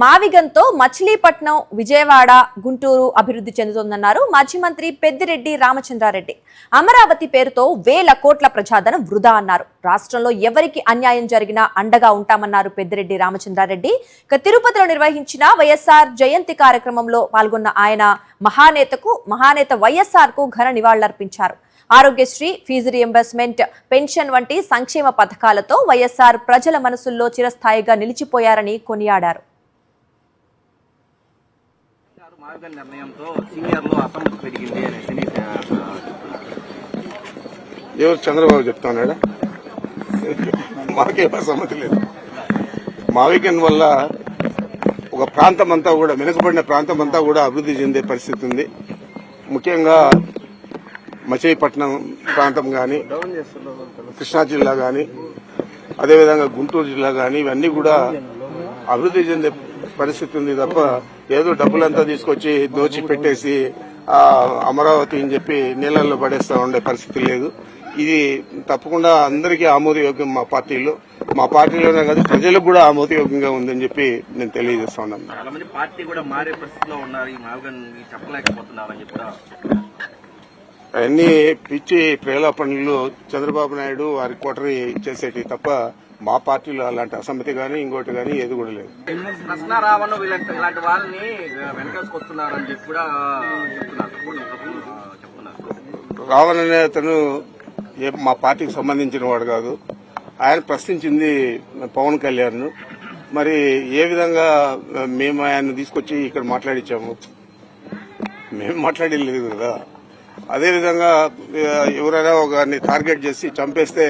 మావిగంతో మచిలీపట్నం, విజయవాడ, గుంటూరు అభివృద్ధి చెందుతోందన్నారు మాజీ మంత్రి పెద్దిరెడ్డి రామచంద్రారెడ్డి. అమరావతి పేరుతో వేల కోట్ల ప్రజాధనం వృధా అన్నారు. రాష్ట్రంలో ఎవరికి అన్యాయం జరిగినా అండగా ఉంటామన్నారు పెద్దిరెడ్డి రామచంద్రారెడ్డి. తిరుపతిలో నిర్వహించిన వైఎస్ఆర్ జయంతి కార్యక్రమంలో పాల్గొన్న ఆయన మహానేత వైఎస్ఆర్ కు ఘన నివాళులర్పించారు. ఆరోగ్యశ్రీ, ఫీజు రియంబర్స్మెంట్, పెన్షన్ వంటి సంక్షేమ పథకాలతో వైఎస్ఆర్ ప్రజల మనసుల్లో చిరస్థాయిగా నిలిచిపోయారని కొనియాడారు. ఎవరు చంద్రబాబు చెప్తాడా? మాకే సమ్మతి లేదు. మావిగన్ వల్ల ఒక ప్రాంతం అంతా కూడా, వెనుకబడిన ప్రాంతం అంతా కూడా అభివృద్ధి చెందే పరిస్థితి ఉంది. ముఖ్యంగా మచిలీపట్నం ప్రాంతం కానీ, కృష్ణా జిల్లా కానీ, అదేవిధంగా గుంటూరు జిల్లా కానీ, ఇవన్నీ కూడా అభివృద్ధి చెందే పరిస్థితి ఉంది తప్ప ఏదో డబ్బులంతా తీసుకొచ్చి దోచి పెట్టేసి అమరావతి అని చెప్పి నీళ్ళల్లో పడేస్తా ఉండే పరిస్థితి లేదు. ఇది తప్పకుండా అందరికీ ఆమోదయోగ్యం. మా పార్టీలోనే కాదు, ప్రజలకు కూడా ఆమోదయోగ్యంగా ఉందని చెప్పి నేను తెలియజేస్తా ఉన్నాను. చాలా మంది పార్టీ కూడా మారే పరిస్థితిలో ఉన్నారు. ఈ మావిగన్ చెప్పలేకపోతున్నారని చెప్పి అవన్నీ పిచ్చి ప్రేలాపణలు చంద్రబాబు నాయుడు వారి కోటరీ చేసేటి తప్ప మా పార్టీలో అలాంటి అసమ్మతి గానీ ఇంకోటి గానీ ఏది కూడా లేదు. కృష్ణారావణ ఇలాంటి వాళ్ళని వెనకేసుకొస్తున్నారని చెప్పి కూడా చెప్తున్నారు. రావణ్ అనే అతను మా పార్టీకి సంబంధించిన వాడు కాదు. ఆయన ప్రశ్నించింది పవన్ కళ్యాణ్. మరి ఏ విధంగా మేము ఆయన తీసుకొచ్చి ఇక్కడ మాట్లాడించాము? మేము మాట్లాడలేదు కదా. అదేవిధంగా ఎవరైనా ఒకరిని టార్గెట్ చేసి చంపేస్తే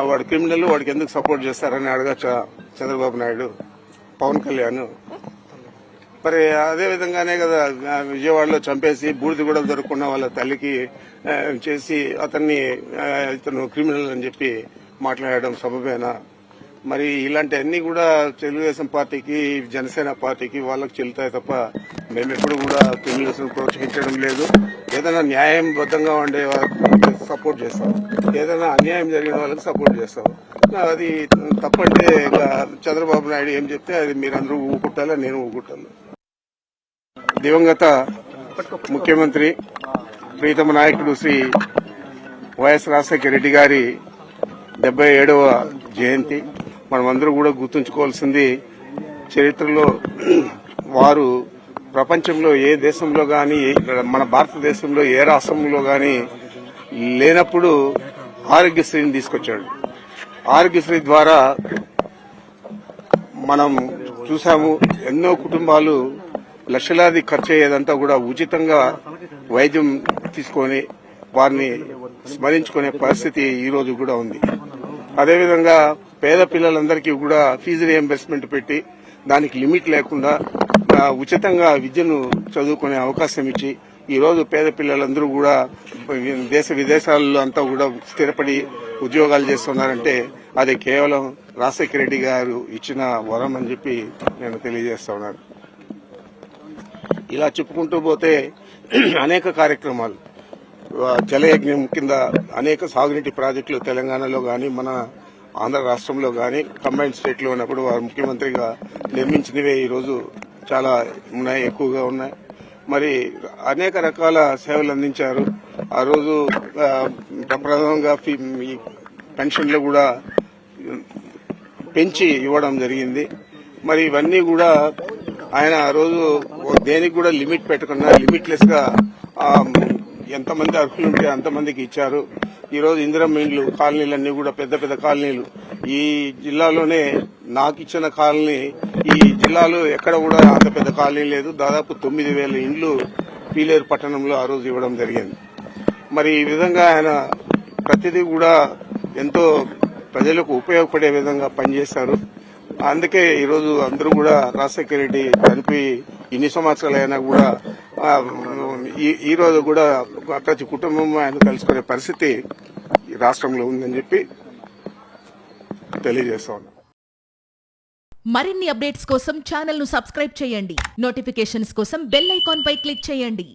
వాడు క్రిమినల్, వాడికి ఎందుకు సపోర్ట్ చేస్తారని అడగచ్చా చంద్రబాబు నాయుడు, పవన్ కళ్యాణ్? మరి అదే విధంగానే కదా విజయవాడలో చంపేసి బూడిద కూడా దొరకకుండా వాళ్ళ తల్లికి చేసి ఇతను క్రిమినల్ అని చెప్పి మాట్లాడడం సబబేనా? మరి ఇలాంటివన్నీ కూడా తెలుగుదేశం పార్టీకి, జనసేన పార్టీకి వాళ్ళకి చెల్లుతాయి తప్ప మేము ఎప్పుడు కూడా క్రిమినల్స్ ప్రోత్సహించడం లేదు. ఏదైనా న్యాయబద్ధంగా ఉండే వాళ్ళకి సపోర్ట్ చేస్తాం, ఏదైనా అన్యాయం జరిగిన వాళ్ళకి సపోర్ట్ చేస్తాం. అది తప్పంటే చంద్రబాబు నాయుడు ఏం చెప్తే అది మీరందరూ ఊకుంటారా, నేను ఊకుంటాను. దివంగత ముఖ్యమంత్రి ప్రీతమ నాయకుడు శ్రీ వైఎస్ రాజశేఖర రెడ్డి గారి 77వ జయంతి మనమందరూ కూడా గుర్తుంచుకోవాల్సింది. చరిత్రలో వారు ప్రపంచంలో ఏ దేశంలో గాని, మన భారతదేశంలో ఏ రాష్ట్రంలో గాని లేనప్పుడు ఆరోగ్యశ్రీని తీసుకొచ్చాడు. ఆరోగ్యశ్రీ ద్వారా మనం చూసాము, ఎన్నో కుటుంబాలు లక్షలాది ఖర్చు అయ్యేదంతా కూడా ఉచితంగా వైద్యం తీసుకొని వారిని స్మరించుకునే పరిస్థితి ఈ రోజు కూడా ఉంది. అదేవిధంగా పేద పిల్లలందరికీ కూడా ఫీజు రియంబర్స్మెంట్ పెట్టి దానికి లిమిట్ లేకుండా ఉచితంగా విద్యను చదువుకునే అవకాశం ఇచ్చి ఈ రోజు పేద పిల్లలందరూ కూడా దేశ విదేశాల్లో అంతా కూడా స్థిరపడి ఉద్యోగాలు చేస్తున్నారంటే అది కేవలం రాజశేఖర రెడ్డి గారు ఇచ్చిన వరం అని చెప్పి నేను తెలియజేస్తా ఉన్నాను. ఇలా చెప్పుకుంటూ పోతే అనేక కార్యక్రమాలు, జలయజ్ఞం కింద అనేక సాగునీటి ప్రాజెక్టులు తెలంగాణలో గాని, మన ఆంధ్ర రాష్ట్రంలో గాని, కంబైన్డ్ స్టేట్ లో ఉన్నప్పుడు వారు ముఖ్యమంత్రిగా నిర్మించినవే ఈరోజు చాలా ఉన్నాయి, ఎక్కువగా ఉన్నాయి. మరి అనేక రకాల సేవలు అందించారు. ఆ రోజు ప్రప్రథమంగా పెన్షన్లు కూడా పెంచి ఇవ్వడం జరిగింది. మరి ఇవన్నీ కూడా ఆయన ఆ రోజు దేనికి కూడా లిమిట్ పెట్టకుండా లిమిట్లెస్ గా ఎంతమంది అర్హులుంటే అంతమందికి ఇచ్చారు. ఈ రోజు ఇందిరమ్మ ఇండ్లు, కాలనీలన్నీ కూడా పెద్ద పెద్ద కాలనీలు. ఈ జిల్లాలోనే నాకు ఇచ్చిన కాలనీ ఈ జిల్లాలో ఎక్కడ కూడా అంత పెద్ద కాలనీ లేదు. దాదాపు 9,000 ఇండ్లు పీలేరు పట్టణంలో ఆ రోజు ఇవ్వడం జరిగింది. మరి ఈ విధంగా ఆయన ప్రతిదీ కూడా ఎంతో ప్రజలకు ఉపయోగపడే విధంగా పనిచేశారు. అందుకే ఈరోజు అందరూ కూడా రాజశేఖర రెడ్డి చనిపోయి ఇన్ని సంవత్సరాలైనా కూడా ఈ రోజు కూడా ప్రతి కుటుంబం ఆయన కలుసుకునే పరిస్థితి రాష్ట్రంలో ఉందని చెప్పి తెలియజేస్తా ఉన్నాం. మరిన్ని అప్డేట్స్ కోసం ఛానల్ ను సబ్స్క్రైబ్ చేయండి. నోటిఫికేషన్స్ కోసం బెల్ ఐకాన్ పై క్లిక్ చేయండి.